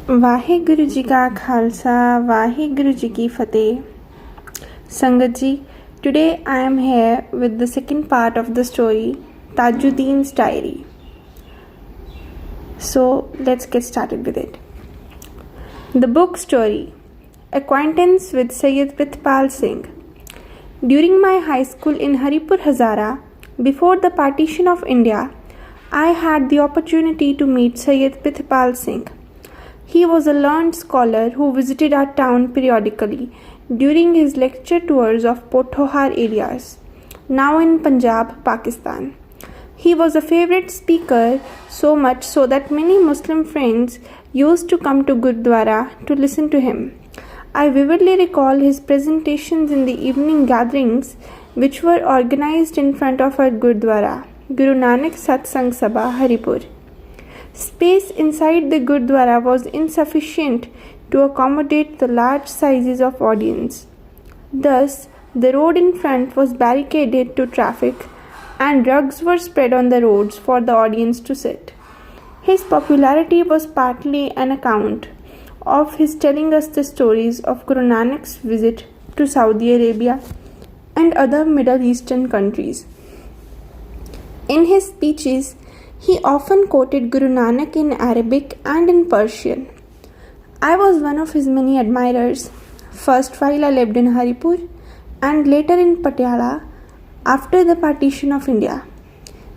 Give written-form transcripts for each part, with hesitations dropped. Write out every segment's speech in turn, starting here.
वाहिगुरु जी का खालसा वाहिगुरु जी की फतेह. Sangat ji, today I am here with the second part of the story, Taajudin's diary. So let's get started with it. The book story, Acquaintance with Sayyid Prithpal Singh. During my high school in Haripur, Hazara, before the partition of India, I had the opportunity to meet Sayyid Prithpal Singh. He was a learned scholar who visited our town periodically during his lecture tours of Pothohar areas, now in Punjab, Pakistan. He was a favorite speaker, so much so that many Muslim friends used to come to Gurdwara to listen to him. I vividly recall his presentations in the evening gatherings which were organized in front of our Gurdwara, Guru Nanak Satsang Sabha, Haripur. Space inside the Gurdwara was insufficient to accommodate the large sizes of audience. Thus, the road in front was barricaded to traffic and rugs were spread on the roads for the audience to sit. His popularity was partly an account of his telling us the stories of Guru Nanak's visit to Saudi Arabia and other Middle Eastern countries. In his speeches, he often quoted Guru Nanak in Arabic and in Persian. I was one of his many admirers, first while I lived in Haripur and later in Patiala after the partition of India.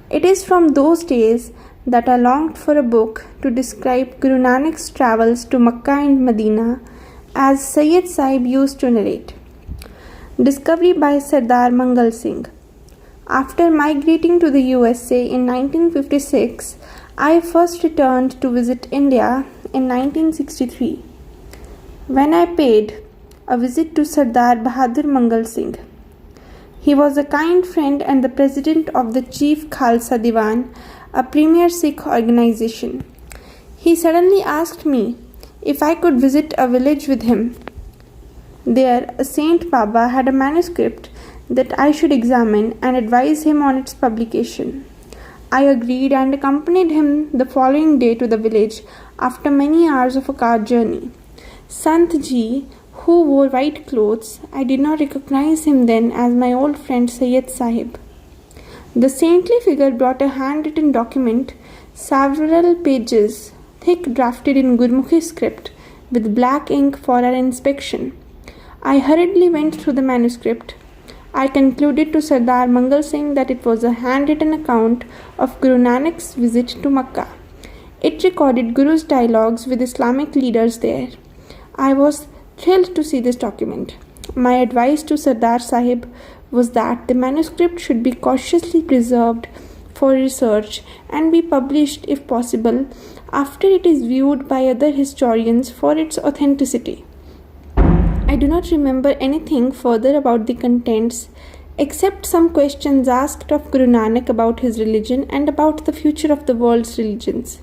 It is from those days that I longed for a book to describe Guru Nanak's travels to Makkah and Medina, as Sayyid Sahib used to narrate. Discovery by Sardar Mangal Singh. After migrating to the USA in 1956, I first returned to visit India in 1963, when I paid a visit to Sardar Bahadur Mangal Singh. He was a kind friend and the president of the Chief Khalsa Diwan, a premier Sikh organization. He suddenly asked me if I could visit a village with him. There, a Saint Baba had a manuscript that I should examine and advise him on its publication. I agreed and accompanied him the following day to the village after many hours of a car journey. Sant Ji, who wore white clothes, I did not recognize him then as my old friend Sayyid Sahib. The saintly figure brought a handwritten document, several pages, thick, drafted in Gurmukhi script, with black ink for our inspection. I hurriedly went through the manuscript. I concluded to Sardar Mangal Singh that it was a handwritten account of Guru Nanak's visit to Makkah. It recorded Guru's dialogues with Islamic leaders there. I was thrilled to see this document. My advice to Sardar Sahib was that the manuscript should be cautiously preserved for research and be published, if possible, after it is viewed by other historians for its authenticity. I do not remember anything further about the contents except some questions asked of Guru Nanak about his religion and about the future of the world's religions.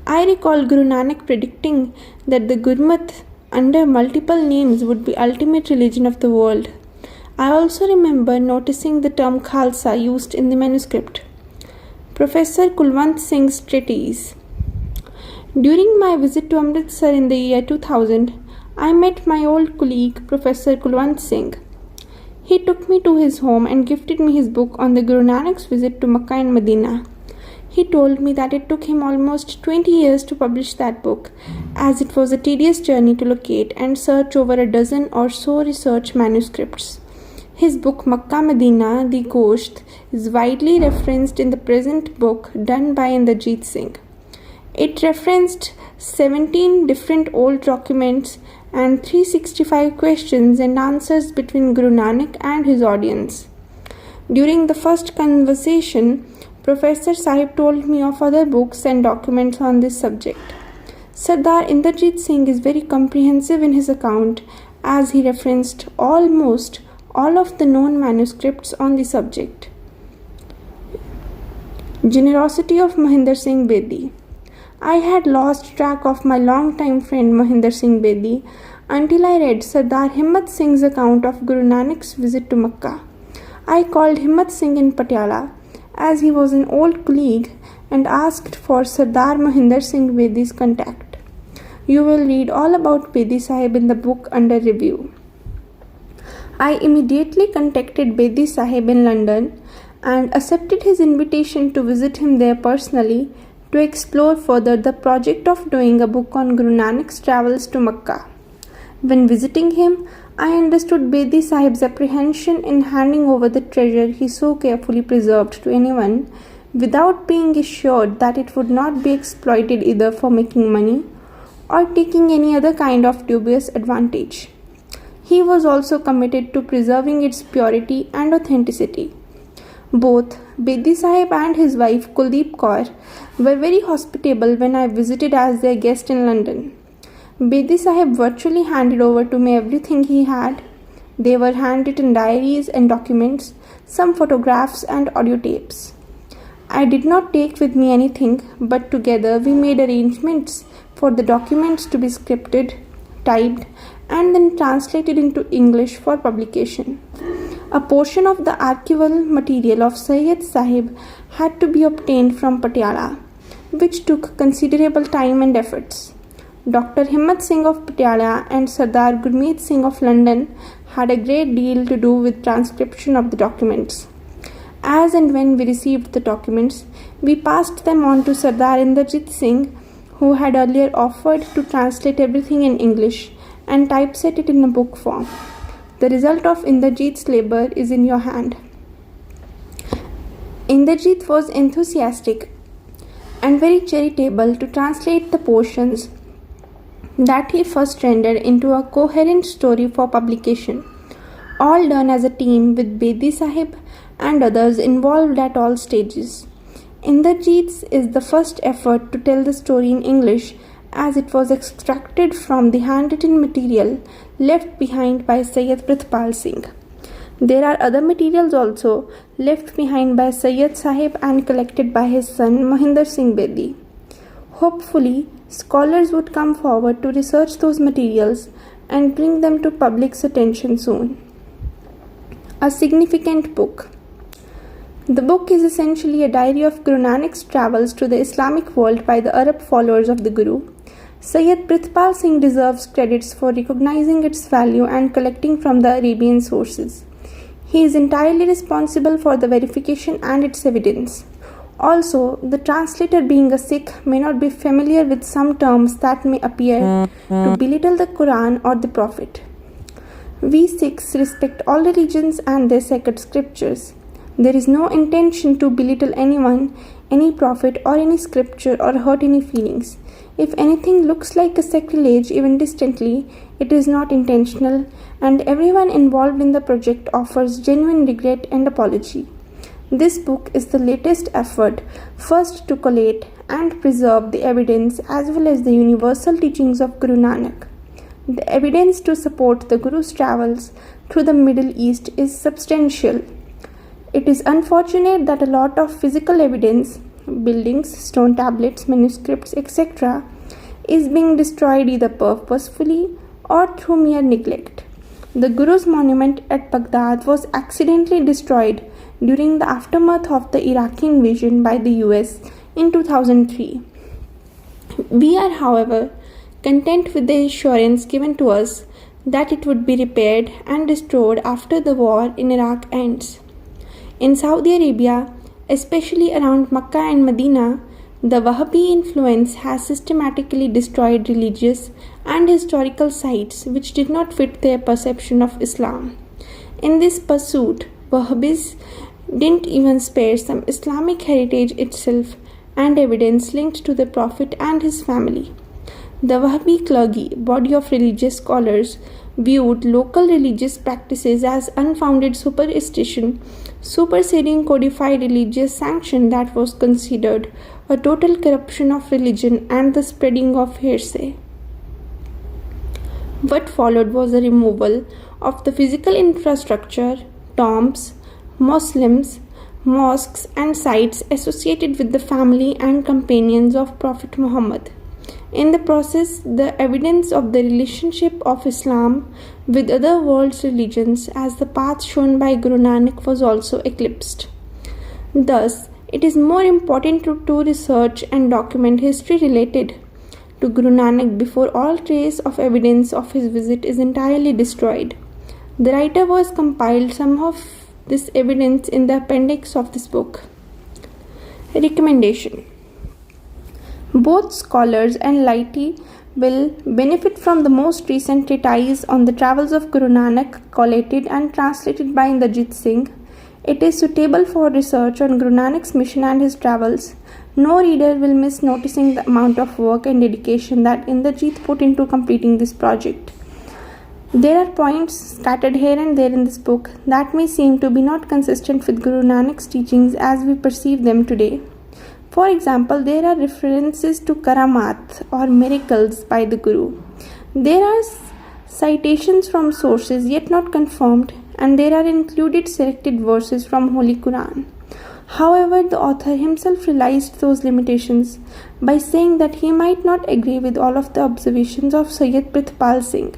I recall Guru Nanak predicting that the Gurmat under multiple names would be ultimate religion of the world. I also remember noticing the term Khalsa used in the manuscript. Professor Kulwant Singh's treatise. During my visit to Amritsar in the year 2000, I met my old colleague, Professor Kulwant Singh. He took me to his home and gifted me his book on the Guru Nanak's visit to Makkah and Medina. He told me that it took him almost 20 years to publish that book, as it was a tedious journey to locate and search over a dozen or so research manuscripts. His book Makkah Medina, The Gosht, is widely referenced in the present book done by Inderjeet Singh. It referenced 17 different old documents and 365 questions and answers between Guru Nanak and his audience. During the first conversation, Professor Sahib told me of other books and documents on this subject. Sardar Inderjeet Singh is very comprehensive in his account, as he referenced almost all of the known manuscripts on the subject. Generosity of Mohinder Singh Bedi. I had lost track of my long-time friend Mohinder Singh Bedi until I read Sardar Himmat Singh's account of Guru Nanak's visit to Makkah. I called Himmat Singh in Patiala, as he was an old colleague, and asked for Sardar Mohinder Singh Bedi's contact. You will read all about Bedi Sahib in the book under review. I immediately contacted Bedi Sahib in London and accepted his invitation to visit him there personally to explore further the project of doing a book on Guru Nanak's travels to Makkah. When visiting him, I understood Bedi Sahib's apprehension in handing over the treasure he so carefully preserved to anyone without being assured that it would not be exploited either for making money or taking any other kind of dubious advantage. He was also committed to preserving its purity and authenticity. Both Bedi Sahib and his wife Kuldeep Kaur were very hospitable when I visited as their guest in London. Bedi Sahib virtually handed over to me everything he had. They were handwritten diaries and documents, some photographs and audio tapes. I did not take with me anything, but together we made arrangements for the documents to be scripted, typed, and then translated into English for publication. A portion of the archival material of Sayyid Sahib had to be obtained from Patiala, which took considerable time and efforts. Dr. Himmat Singh of Patiala and Sardar Gurmeet Singh of London had a great deal to do with transcription of the documents. As and when we received the documents, we passed them on to Sardar Inderjit Singh, who had earlier offered to translate everything in English and typeset it in a book form. The result of Inderjit's labor is in your hand. Inderjit was enthusiastic and very charitable to translate the portions that he first rendered into a coherent story for publication, all done as a team with Bedi Sahib and others involved at all stages. Inderjit's is the first effort to tell the story in English, as it was extracted from the handwritten material left behind by Sayyid Prithpal Singh. There are other materials also left behind by Sayyid Sahib and collected by his son Mohinder Singh Bedi. Hopefully, scholars would come forward to research those materials and bring them to public's attention soon. A significant book. The book is essentially a diary of Guru Nanak's travels to the Islamic world by the Arab followers of the Guru. Sayyid Prithpal Singh deserves credits for recognizing its value and collecting from the Arabian sources. He is entirely responsible for the verification and its evidence. Also, the translator, being a Sikh, may not be familiar with some terms that may appear to belittle the Quran or the Prophet. We Sikhs respect all religions and their sacred scriptures. There is no intention to belittle anyone, any prophet or any scripture or hurt any feelings. If anything looks like a sacrilege even distantly, it is not intentional, and everyone involved in the project offers genuine regret and apology. This book is the latest effort first to collate and preserve the evidence as well as the universal teachings of Guru Nanak. The evidence to support the Guru's travels through the Middle East is substantial. It is unfortunate that a lot of physical evidence, buildings, stone tablets, manuscripts, etc., is being destroyed either purposefully or through mere neglect. The Guru's monument at Baghdad was accidentally destroyed during the aftermath of the Iraqi invasion by the US in 2003. We are, however, content with the assurance given to us that it would be repaired and restored after the war in Iraq ends. In Saudi Arabia, especially around Makkah and Medina, the Wahhabi influence has systematically destroyed religious and historical sites which did not fit their perception of Islam. In this pursuit, Wahhabis didn't even spare some Islamic heritage itself and evidence linked to the Prophet and his family. The Wahhabi clergy, body of religious scholars, viewed local religious practices as unfounded superstition, superseding codified religious sanction that was considered a total corruption of religion and the spreading of heresy. What followed was the removal of the physical infrastructure, tombs, Muslims, mosques and sites associated with the family and companions of Prophet Muhammad. In the process, the evidence of the relationship of Islam with other world's religions as the path shown by Guru Nanak was also eclipsed. Thus, it is more important to research and document history related to Guru Nanak before all trace of evidence of his visit is entirely destroyed. The writer was compiled some of this evidence in the appendix of this book. Recommendation. Both scholars and laity will benefit from the most recent treatise on the travels of Guru Nanak, collated and translated by Inderjit Singh. It is suitable for research on Guru Nanak's mission and his travels. No reader will miss noticing the amount of work and dedication that Inderjit put into completing this project. There are points scattered here and there in this book that may seem to be not consistent with Guru Nanak's teachings as we perceive them today. For example, there are references to karamat or miracles by the Guru. There are citations from sources yet not confirmed, and there are included selected verses from Holy Quran. However, the author himself realized those limitations by saying that he might not agree with all of the observations of Sayyid Prithpal Singh.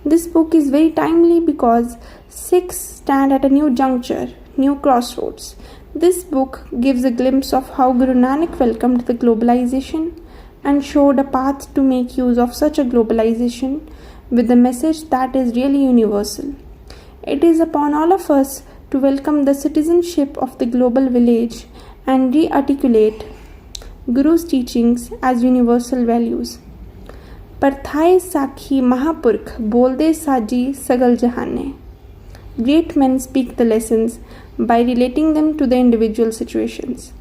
This book is very timely because Sikhs stand at a new juncture, new crossroads. This book gives a glimpse of how Guru Nanak welcomed the globalization and showed a path to make use of such a globalization with a message that is really universal. It is upon all of us to welcome the citizenship of the global village and re-articulate Guru's teachings as universal values. Parthaye Sakhi Mahapurkh Bolde Saji Sagal Jahane. Great men speak the lessons by relating them to the individual situations,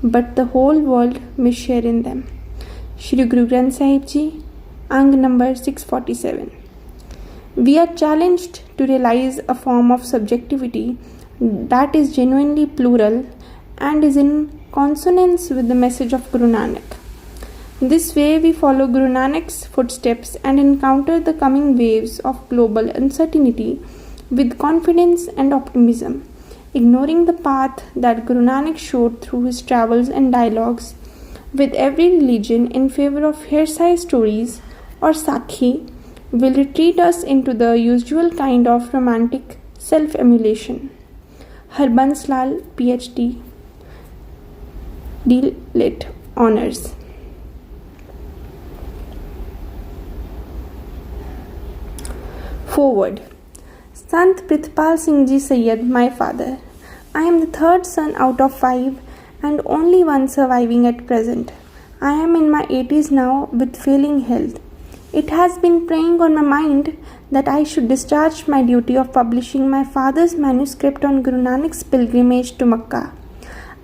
but the whole world may share in them. Shri Guru Granth Sahib Ji, Ang number 647. We are challenged to realize a form of subjectivity that is genuinely plural and is in consonance with the message of Guru Nanak. This way we follow Guru Nanak's footsteps and encounter the coming waves of global uncertainty with confidence and optimism, ignoring the path that Guru Nanak showed through his travels and dialogues with every religion in favor of hearsay stories or sakhi will retreat us into the usual kind of romantic self-emulation. Harbans Lal, PhD, D.Lit. Honours. Forward. Sant Prithpal Singh Ji Sayyad, my father. I am the third son out of 5 and only one surviving at present. I am in my 80s now with failing health. It has been preying on my mind that I should discharge my duty of publishing my father's manuscript on Guru Nanak's pilgrimage to Makkah.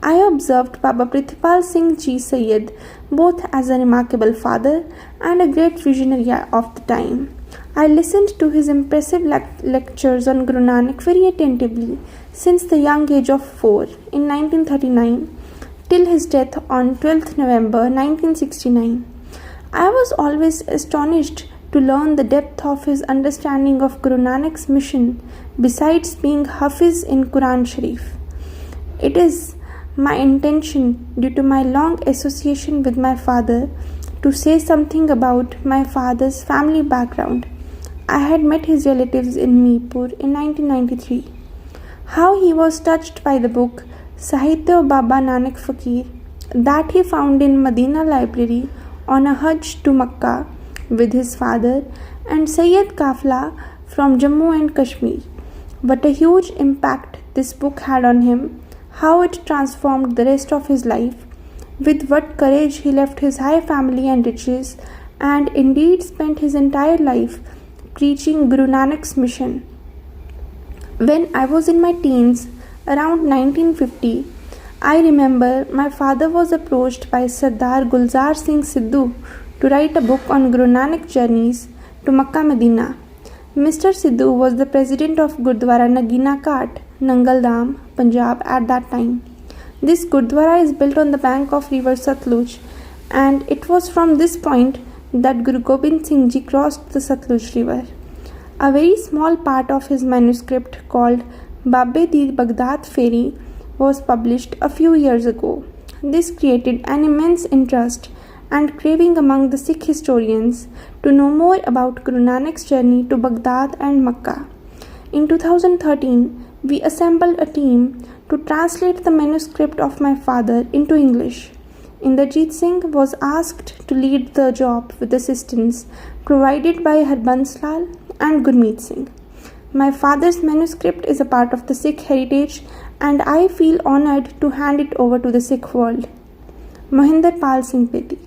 I observed Baba Prithpal Singh Ji Sayyad both as a remarkable father and a great visionary of the time. I listened to his impressive lectures on Guru Nanak very attentively since the young age of 4 in 1939 till his death on 12th November 1969. I was always astonished to learn the depth of his understanding of Guru Nanak's mission besides being Hafiz in Quran Sharif. It is my intention, due to my long association with my father, to say something about my father's family background. I had met his relatives in Meerpur in 1993. How he was touched by the book Sahitya of Baba Nanak Fakir that he found in Medina Library on a Hajj to Makkah with his father and Sayyid Kafla from Jammu and Kashmir. What a huge impact this book had on him, how it transformed the rest of his life, with what courage he left his high family and riches and indeed spent his entire life preaching Guru Nanak's mission. When I was in my teens, around 1950, I remember my father was approached by Sardar Gulzar Singh Sidhu to write a book on Guru Nanak journeys to Makkah Medina. Mr. Sidhu was the president of Gurdwara Nagina Ghat, Nangal Dham, Punjab at that time. This Gurdwara is built on the bank of river Satluj, and it was from this point that Guru Gobind Singh Ji crossed the Satluj river. A very small part of his manuscript called Babe Di Baghdad Ferry was published a few years ago. This created an immense interest and craving among the Sikh historians to know more about Guru Nanak's journey to Baghdad and Makkah. In 2013, we assembled a team to translate the manuscript of my father into English. Inderjeet Singh was asked to lead the job with assistance provided by Harbans Lal and Gurmeet Singh. My father's manuscript is a part of the Sikh heritage and I feel honoured to hand it over to the Sikh world. Mohinder Pal Singh Bedi.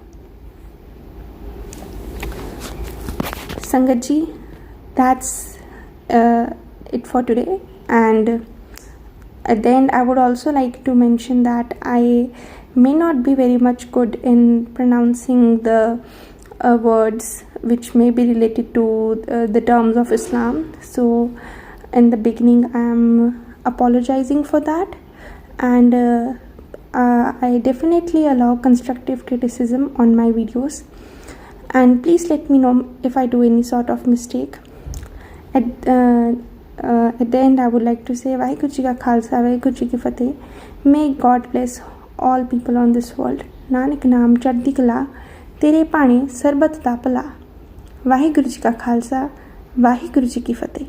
Sangat ji, that's it for today, and at the end I would also like to mention that I may not be very much good in pronouncing the words which may be related to the terms of Islam, so in the beginning I am apologizing for that, and I definitely allow constructive criticism on my videos, and please let me know if I do any sort of mistake. At the end I would like to say Vaheguru Ji Ka Khalsa, Vaheguru Ji Ki Fateh. May God bless all people on this world. Nanak naam chaddi kala, tere paane sarbat da pala. Vaheguru Ji Ka Khalsa, Vaheguru Ji Ki Fateh.